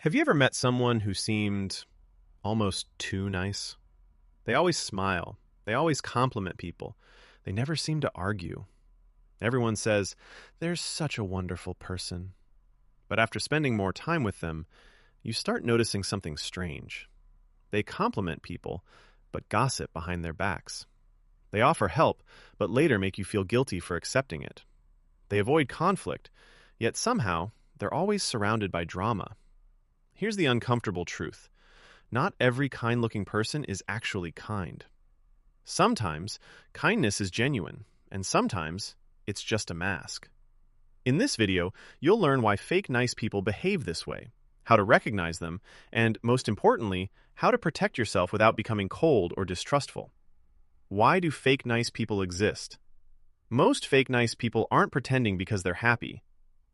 Have you ever met someone who seemed almost too nice? They always smile. They always compliment people. They never seem to argue. Everyone says, "They're such a wonderful person." But after spending more time with them, you start noticing something strange. They compliment people, but gossip behind their backs. They offer help, but later make you feel guilty for accepting it. They avoid conflict, yet somehow they're always surrounded by drama. Here's the uncomfortable truth. Not every kind-looking person is actually kind. Sometimes kindness is genuine, and sometimes it's just a mask. In this video, you'll learn why fake nice people behave this way, how to recognize them, and most importantly, how to protect yourself without becoming cold or distrustful. Why do fake nice people exist? Most fake nice people aren't pretending because they're happy.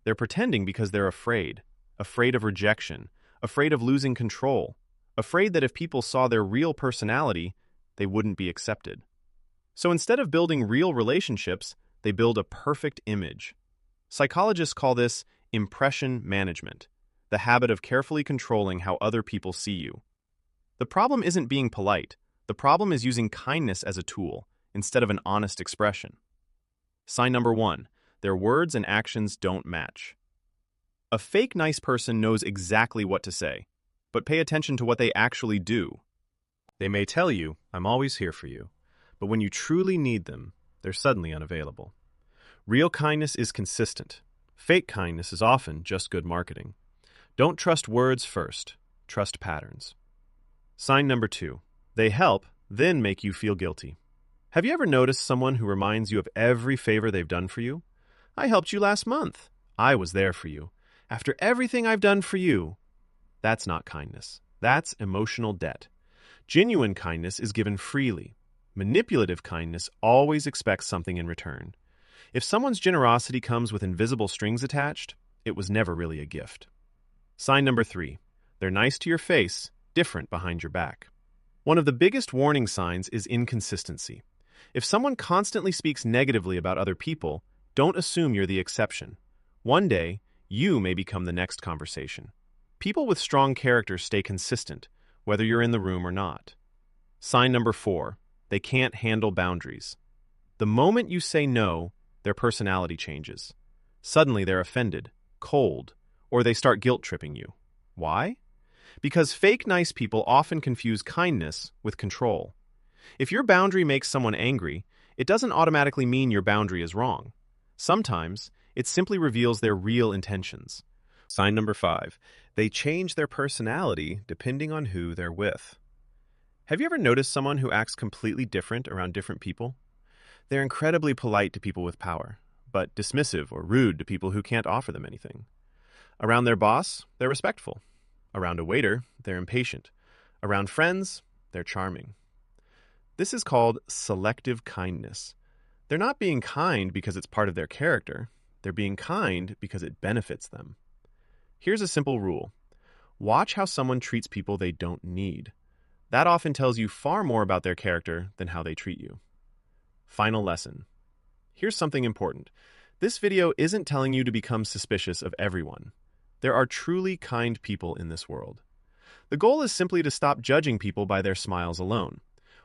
They're pretending because they're afraid of rejection, afraid of losing control, afraid that if people saw their real personality, they wouldn't be accepted. So instead of building real relationships, they build a perfect image. Psychologists call this impression management, the habit of carefully controlling how other people see you. The problem isn't being polite. The problem is using kindness as a tool instead of an honest expression. Sign number 1, their words and actions don't match. A fake nice person knows exactly what to say, but pay attention to what they actually do. They may tell you, "I'm always here for you," but when you truly need them, they're suddenly unavailable. Real kindness is consistent. Fake kindness is often just good marketing. Don't trust words first. Trust patterns. Sign number 2. They help, then make you feel guilty. Have you ever noticed someone who reminds you of every favor they've done for you? "I helped you last month. I was there for you. After everything I've done for you." That's not kindness. That's emotional debt. Genuine kindness is given freely. Manipulative kindness always expects something in return. If someone's generosity comes with invisible strings attached, it was never really a gift. Sign number 3. They're nice to your face, different behind your back. One of the biggest warning signs is inconsistency. If someone constantly speaks negatively about other people, don't assume you're the exception. One day, you may become the next conversation. People with strong character stay consistent, whether you're in the room or not. Sign number 4. They can't handle boundaries. The moment you say no, their personality changes. Suddenly they're offended, cold, or they start guilt-tripping you. Why? Because fake nice people often confuse kindness with control. If your boundary makes someone angry, it doesn't automatically mean your boundary is wrong. Sometimes, it simply reveals their real intentions. Sign number 5. They change their personality depending on who they're with. Have you ever noticed someone who acts completely different around different people? They're incredibly polite to people with power, but dismissive or rude to people who can't offer them anything. Around their boss, they're respectful. Around a waiter, they're impatient. Around friends, they're charming. This is called selective kindness. They're not being kind because it's part of their character. They're being kind because it benefits them. Here's a simple rule. Watch how someone treats people they don't need. That often tells you far more about their character than how they treat you. Final lesson. Here's something important. This video isn't telling you to become suspicious of everyone. There are truly kind people in this world. The goal is simply to stop judging people by their smiles alone.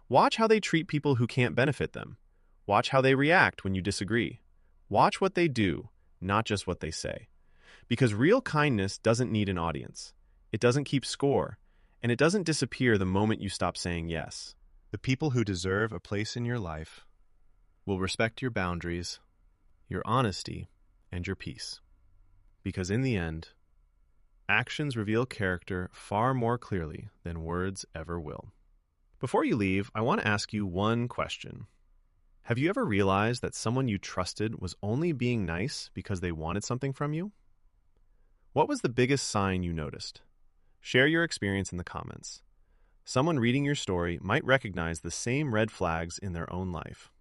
Watch how they treat people who can't benefit them. Watch how they react when you disagree. Watch what they do, not just what they say. Because real kindness doesn't need an audience. It doesn't keep score, and it doesn't disappear the moment you stop saying yes. The people who deserve a place in your life will respect your boundaries, your honesty, and your peace. Because in the end, actions reveal character far more clearly than words ever will. Before you leave, I want to ask you one question. Have you ever realized that someone you trusted was only being nice because they wanted something from you? What was the biggest sign you noticed? Share your experience in the comments. Someone reading your story might recognize the same red flags in their own life.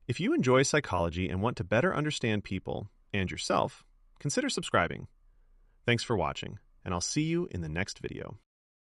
If you enjoy psychology and want to better understand people and yourself, consider subscribing. Thanks for watching, and I'll see you in the next video.